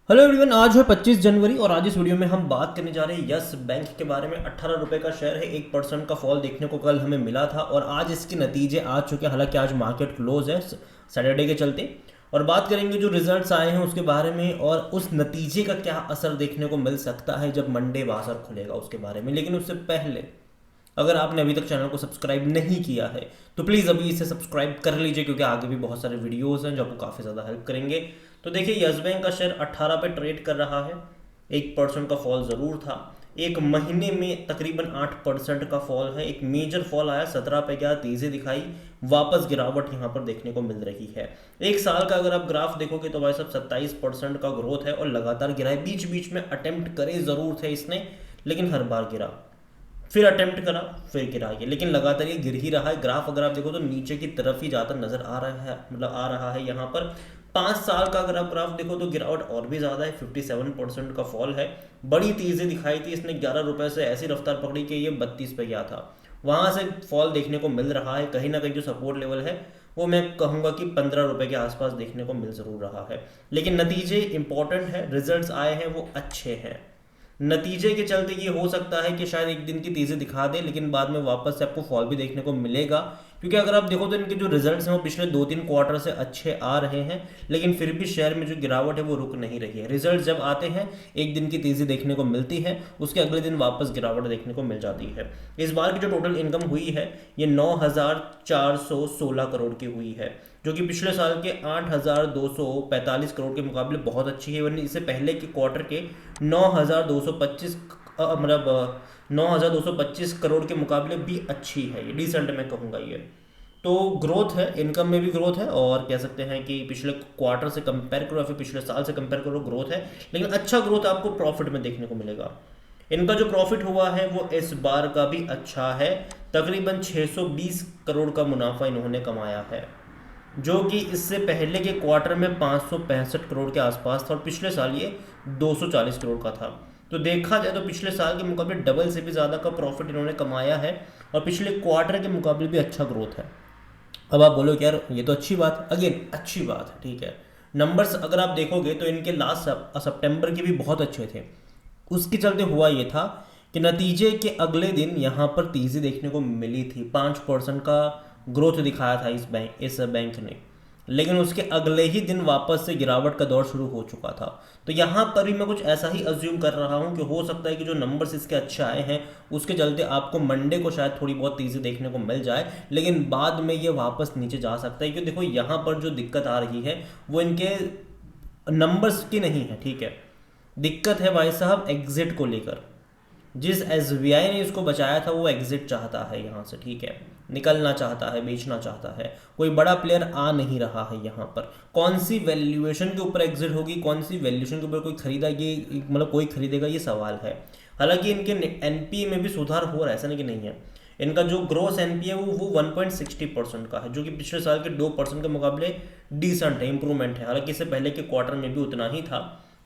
Hello everyone, आज है 25 जनवरी और आज इस वीडियो में हम बात करने जा रहे हैं यस बैंक के बारे में। 18 रुपये का शेयर है, 1% का फॉल देखने को कल हमें मिला था और आज इसके नतीजे आ चुके हैं। हालांकि आज मार्केट क्लोज है सैटरडे के चलते, और बात करेंगे जो रिजल्ट्स आए हैं उसके बारे में और उस नतीजे का क्या असर देखने को मिल सकता है जब मंडे बाजार खुलेगा उसके बारे में। लेकिन उससे पहले अगर आपने अभी तक चैनल को सब्सक्राइब नहीं किया है तो प्लीज़ अभी इसे सब्सक्राइब कर लीजिए, क्योंकि आगे भी बहुत सारे वीडियोस हैं जो आपको काफ़ी ज़्यादा हेल्प करेंगे। तो देखिए, यस बैंक का शेयर 18 पे ट्रेड कर रहा है। 1% का फॉल ज़रूर था। एक महीने में तकरीबन 8% का फॉल है। एक मेजर फॉल आया 17 पे, क्या तेज़ी दिखाई, वापस गिरावट यहाँ पर देखने को मिल रही है। एक साल का अगर आप ग्राफ देखोगे तो भाई साहब 27% का ग्रोथ है और लगातार गिरा है। बीच बीच में अटेम्प्ट करे ज़रूर थे इसने, लेकिन हर बार गिरा, फिर अटेम्प्ट करा, फिर गिरा ये, लेकिन लगातार ये गिर ही रहा है। ग्राफ अगर आप देखो तो नीचे की तरफ ही ज़्यादा नजर आ रहा है, मतलब आ रहा है यहाँ पर। 5 साल का अगर आप ग्राफ देखो तो गिरावट और भी ज़्यादा है, 57% का फॉल है। बड़ी तेज़ी दिखाई थी इसने, 11 रुपये से ऐसी रफ्तार पकड़ी कि ये 32 पे गया था। वहाँ से फॉल देखने को मिल रहा है। कहीं ना कहीं जो सपोर्ट लेवल है वो मैं कहूँगा कि 15 रुपये के आसपास देखने को मिल ज़रूर रहा है। लेकिन नतीजे इंपॉर्टेंट है, रिजल्ट्स आए हैं वो अच्छे हैं। नतीजे के चलते ये हो सकता है कि शायद एक दिन की तेज़ी दिखा दे, लेकिन बाद में वापस से आपको फॉल भी देखने को मिलेगा। क्योंकि अगर आप देखो तो इनके जो रिजल्ट्स हैं वो पिछले 2-3 क्वार्टर से अच्छे आ रहे हैं, लेकिन फिर भी शेयर में जो गिरावट है वो रुक नहीं रही है। रिजल्ट जब आते हैं एक दिन की तेज़ी देखने को मिलती है, उसके अगले दिन वापस गिरावट देखने को मिल जाती है। इस बार की जो टोटल इनकम हुई है ये 9,416 करोड़ की हुई है, जो कि पिछले साल के 8,245 करोड़ के मुकाबले बहुत अच्छी है। वरना इससे पहले के क्वार्टर के 9,225 मतलब 9,225 करोड़ के मुकाबले भी अच्छी है, ये डिसेंट मैं कहूँगा ये। तो ग्रोथ है, इनकम में भी ग्रोथ है, और कह सकते हैं कि पिछले क्वार्टर से कंपेयर करो या फिर पिछले साल से कंपेयर करो, ग्रोथ है। लेकिन अच्छा ग्रोथ आपको प्रॉफिट में देखने को मिलेगा। इनका जो प्रॉफिट हुआ है वो इस बार का भी अच्छा है। तकरीबन 620 करोड़ का मुनाफा इन्होंने कमाया है, जो कि इससे पहले के क्वार्टर में 565 करोड़ के आसपास था और पिछले साल ये 240 करोड़ का था। तो देखा जाए तो पिछले साल के मुकाबले डबल से भी ज़्यादा का प्रॉफिट इन्होंने कमाया है और पिछले क्वार्टर के मुकाबले भी अच्छा ग्रोथ है। अब आप बोलो कि यार ये तो अच्छी बात, अगेन अच्छी बात है, ठीक है। नंबर्स अगर आप देखोगे तो इनके लास्ट सितंबर के भी बहुत अच्छे थे। उसके चलते हुआ ये था कि नतीजे के अगले दिन यहाँ पर तेज़ी देखने को मिली थी। 5% का ग्रोथ दिखाया था इस बैंक ने, लेकिन उसके अगले ही दिन वापस से गिरावट का दौर शुरू हो चुका था। तो यहाँ पर भी मैं कुछ ऐसा ही अज्यूम कर रहा हूँ कि हो सकता है कि जो नंबर्स इसके अच्छे आए हैं उसके चलते आपको मंडे को शायद थोड़ी बहुत तेज़ी देखने को मिल जाए, लेकिन बाद में ये वापस नीचे जा सकता है। क्योंकि देखो यहाँ पर जो दिक्कत आ रही है वो इनके नंबर्स की नहीं है, ठीक है। दिक्कत है भाई साहब एग्जिट को लेकर। जिस एसबीआई ने इसको बचाया था वो एग्जिट चाहता है यहाँ से, ठीक है, निकलना चाहता है, बेचना चाहता है। कोई बड़ा प्लेयर आ नहीं रहा है यहाँ पर। कौन सी वैल्यूएशन के ऊपर एग्जिट होगी, कौन सी वैल्यूएशन के ऊपर कोई खरीदा, ये मतलब कोई खरीदेगा, ये सवाल है। हालांकि इनके एनपीए में भी सुधार हो रहा है, ऐसा नहीं कि नहीं है। इनका जो ग्रोस एनपीए है वो 1.60% का है, जो कि पिछले साल के 2% के मुकाबले डिसेंट है, इंप्रूवमेंट है। हालांकि इससे पहले के क्वार्टर में भी उतना ही था,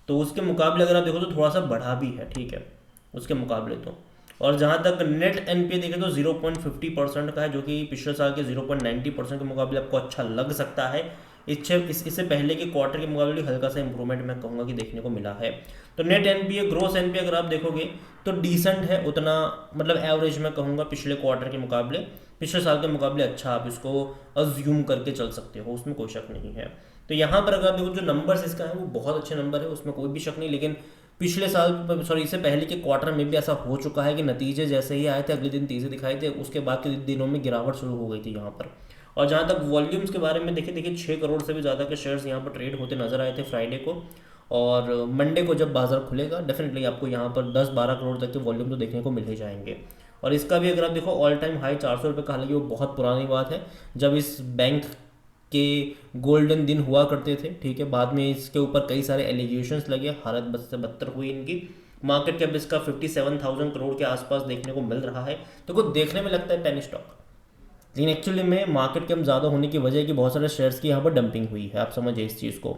तो उसके मुकाबले अगर आप देखो तो थोड़ा सा बढ़ा भी है, ठीक है, उसके मुकाबले तो। और जहाँ तक नेट एनपीए देखें तो 0.50% का है, जो कि पिछले साल के 0.90% के मुकाबले आपको अच्छा लग सकता है। इससे पहले के क्वार्टर के मुकाबले हल्का सा इंप्रूवमेंट मैं कहूँगा कि देखने को मिला है। तो नेट एनपीए, ग्रोस एनपीए अगर आप देखोगे तो डिसेंट है, उतना मतलब एवरेज मैं कहूँगा पिछले क्वार्टर के मुकाबले, पिछले साल के मुकाबले अच्छा आप इसको अज्यूम करके चल सकते हो, उसमें कोई शक नहीं है। तो यहाँ पर अगर आप देखो जो नंबर्स इसका है वो बहुत अच्छे नंबर है, उसमें कोई भी शक नहीं। लेकिन पिछले साल, सॉरी, इससे पहले के क्वार्टर में भी ऐसा हो चुका है कि नतीजे जैसे ही आए थे अगले दिन तेज़ी दिखाई थे, उसके बाद के दिनों में गिरावट शुरू हो गई थी यहाँ पर। और जहाँ तक वॉल्यूम्स के बारे में देखिए 6 करोड़ से भी ज़्यादा के शेयर्स यहाँ पर ट्रेड होते नजर आए थे फ्राइडे को। और मंडे को जब बाजार खुलेगा डेफिनेटली आपको यहाँ पर 10-12 करोड़ तक के वॉल्यूम तो देखने को मिल ही जाएंगे। और इसका भी अगर आप देखो ऑल टाइम हाई 400 रुपये का, हालांकि वो बहुत पुरानी बात है जब इस बैंक के गोल्डन दिन हुआ करते थे, ठीक है। बाद में इसके ऊपर कई सारे एलिगेशंस लगे, हालत बद से बदतर हुई इनकी। मार्केट कैप इसका 57,000 करोड़ के आसपास देखने को मिल रहा है। तो कुछ देखने में लगता है पेनी स्टॉक, लेकिन एक्चुअली में मार्केट कैप ज़्यादा होने की वजह है कि बहुत सारे शेयर्स की यहाँ पर डंपिंग हुई है। आप समझिए इस चीज़ को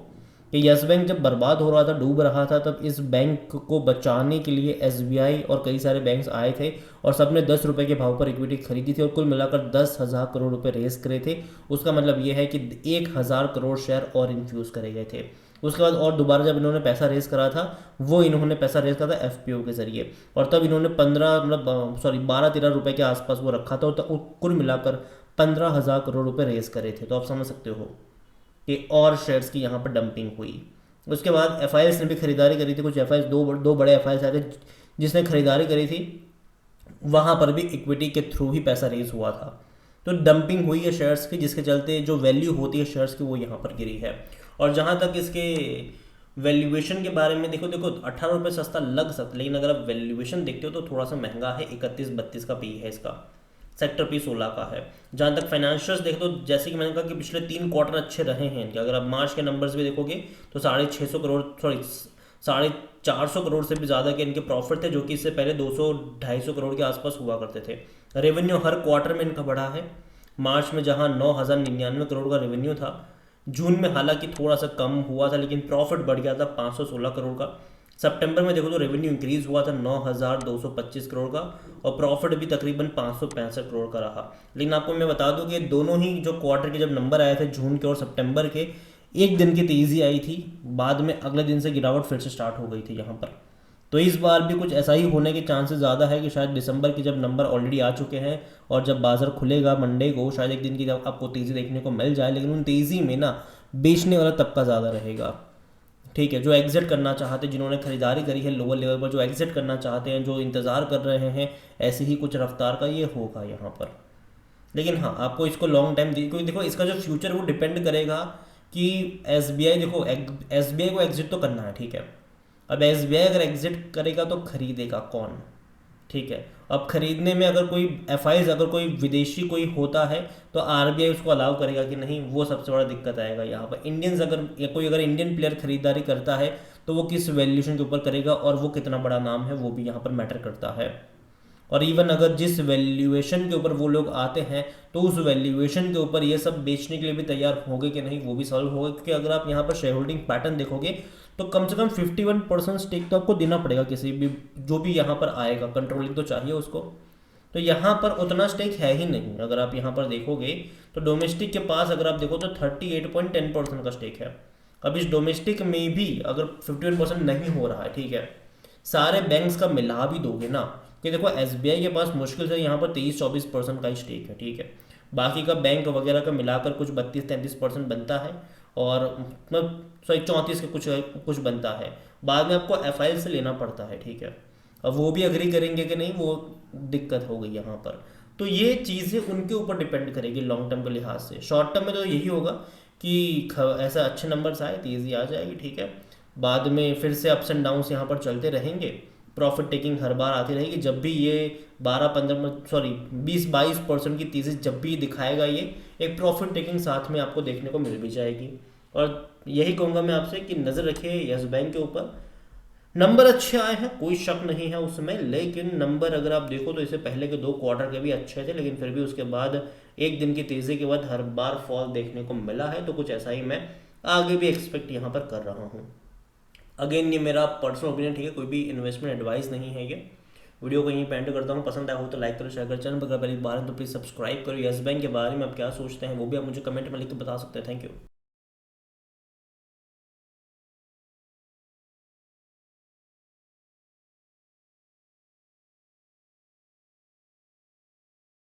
कि यस बैंक जब बर्बाद हो रहा था, डूब रहा था, तब इस बैंक को बचाने के लिए एसबीआई और कई सारे बैंक्स आए थे और सबने 10 रुपये के भाव पर इक्विटी खरीदी थी और कुल मिलाकर 10,000 करोड़ रुपए रेस करे थे। उसका मतलब ये है कि 1,000 करोड़ शेयर और इन्फ्यूज़ करे गए थे। उसके बाद और दोबारा जब इन्होंने पैसा रेज करा था, वो इन्होंने पैसा रेज करा था एफपीओ के जरिए, और तब इन्होंने 15 मतलब सॉरी 12-13 रुपये के आसपास वो रखा था, और कुल मिलाकर 15,000 करोड़ रुपए रेज करे थे। तो आप समझ सकते हो कि और शेयर्स की यहाँ पर डंपिंग हुई। उसके बाद एफ ने भी खरीदारी करी थी, कुछ एफ दो बड़े एफ आए थे जिसने खरीदारी करी थी, वहाँ पर भी इक्विटी के थ्रू ही पैसा रेज हुआ था। तो डंपिंग हुई है शेयर्स की, जिसके चलते जो वैल्यू होती है शेयर्स की वो यहाँ पर गिरी है। और जहाँ तक इसके वैल्यूएशन के बारे में देखो 18 रुपये सस्ता लग सकता है, लेकिन अगर आप वैल्यूएशन देखते हो तो थोड़ा सा महंगा है। 31-32 का पी है इसका, सेक्टर पी 16 का है। जहाँ तक फाइनेंशियल्स देखो तो जैसे कि मैंने कहा कि पिछले 3 क्वार्टर अच्छे रहे हैं इनके। अगर आप मार्च के नंबर्स भी देखोगे तो 650 करोड़, सॉरी 450 करोड़ से भी ज़्यादा के इनके प्रॉफिट थे, जो कि इससे पहले 200-250 करोड़ के आसपास हुआ करते थे। रेवेन्यू हर क्वार्टर में इनका बढ़ा है। मार्च में जहाँ 9,099 करोड़ का रेवेन्यू था, जून में हालांकि थोड़ा सा कम हुआ था, लेकिन प्रॉफिट बढ़ गया था 516 करोड़ का। सितंबर में देखो तो रेवेन्यू इंक्रीज हुआ था 9,225 करोड़ का, और प्रॉफिट भी तकरीबन 565 करोड़ का रहा। लेकिन आपको मैं बता दूं कि दोनों ही जो क्वार्टर के जब नंबर आए थे जून के और सितंबर के, एक दिन की तेज़ी आई थी, बाद में अगले दिन से गिरावट फिर से स्टार्ट हो गई थी यहाँ पर। तो इस बार भी कुछ ऐसा ही होने के चांसेस ज़्यादा है कि शायद दिसंबर के जब नंबर ऑलरेडी आ चुके हैं और जब बाजार खुलेगा मंडे को, शायद एक दिन की जब आपको तेज़ी देखने को मिल जाए, लेकिन उन तेज़ी में ना बेचने वाला तबका ज़्यादा रहेगा। ठीक है, जो एग्जिट करना चाहते हैं, जिन्होंने खरीदारी करी है लोअर लेवल पर, जो एग्जिट करना चाहते हैं, जो इंतज़ार कर रहे हैं, ऐसी ही कुछ रफ्तार का ये होगा यहाँ पर। लेकिन हाँ, आपको इसको लॉन्ग टाइम क्योंकि देखो इसका जो फ्यूचर वो डिपेंड करेगा कि एसबीआई, देखो एसबीआई को एग्जिट तो करना है, ठीक है। अब एसबीआई अगर एग्जिट करेगा तो खरीदेगा कौन, ठीक है। अब खरीदने में अगर कोई अगर कोई विदेशी कोई होता है तो आरबीआई उसको अलाउ करेगा कि नहीं, वो सबसे बड़ा दिक्कत आएगा यहाँ पर। इंडियंस अगर अगर इंडियन प्लेयर खरीदारी करता है तो वो किस वैल्यूएशन के ऊपर करेगा और वो कितना बड़ा नाम है, वो भी यहाँ पर मैटर करता है। और इवन अगर जिस वैल्यूएशन के ऊपर वो लोग आते हैं तो उस वैल्यूएशन के ऊपर ये सब बेचने के लिए भी तैयार होंगे कि नहीं, वो भी सॉल्व होगा। क्योंकि अगर आप यहाँ पर शेयर होल्डिंग पैटर्न देखोगे तो कम से कम 51% स्टेक तो आपको देना पड़ेगा किसी भी, जो भी यहाँ पर आएगा, कंट्रोलिंग तो चाहिए उसको। तो यहाँ पर उतना स्टेक है ही नहीं। अगर आप यहाँ पर देखोगे तो डोमेस्टिक के पास अगर आप देखो तो 38.10% का स्टेक है। अब इस डोमेस्टिक में भी अगर 51% नहीं हो रहा है, ठीक है, सारे बैंक्स का मिला भी दोगे ना, कि देखो एसबीआई के पास मुश्किल से यहाँ पर 23-24% का ही स्टेक है, ठीक है। बाकी का बैंक वगैरह का मिलाकर कुछ 32-33% बनता है, और मतलब सॉरी 34 के कुछ बनता है। बाद में आपको एफ से लेना पड़ता है, ठीक है। अब वो भी अग्री करेंगे कि नहीं, वो दिक्कत हो गई यहाँ पर। तो ये चीज़ें उनके ऊपर डिपेंड करेगी लॉन्ग टर्म के लिहाज से। शॉर्ट टर्म में तो यही होगा कि ऐसा अच्छे नंबर्स आए, तेज़ी आ जाएगी, ठीक है। बाद में फिर से अप्स एंड डाउन्स यहाँ पर चलते रहेंगे, प्रॉफिट टेकिंग हर बार आती रहेगी। जब भी ये 20-22% की तेज़ी जब भी दिखाएगा, ये एक प्रॉफिट टेकिंग साथ में आपको देखने को मिल भी जाएगी। और यही कहूँगा मैं आपसे कि नज़र रखिए यस बैंक के ऊपर। नंबर अच्छे आए हैं, कोई शक नहीं है उसमें, लेकिन नंबर अगर आप देखो तो इससे पहले के 2 क्वार्टर के भी अच्छे थे, लेकिन फिर भी उसके बाद एक दिन की तेज़ी के बाद हर बार फॉल देखने को मिला है। तो कुछ ऐसा ही मैं आगे भी एक्सपेक्ट यहाँ पर कर रहा हूँ। अगेन ये मेरा पर्सनल ओपिनियन, ठीक है, कोई भी इन्वेस्टमेंट एडवाइस नहीं है। ये वीडियो को यहीं पे एंड करता हूँ। पसंद आया हो तो लाइक करो, शेयर करो, चैनल पर पहली बार है तो प्लीज़ सब्सक्राइब करो। यस बैंक के बारे में आप क्या सोचते हैं वो भी आप मुझे कमेंट में लिख के बता सकते हैं। Thank you.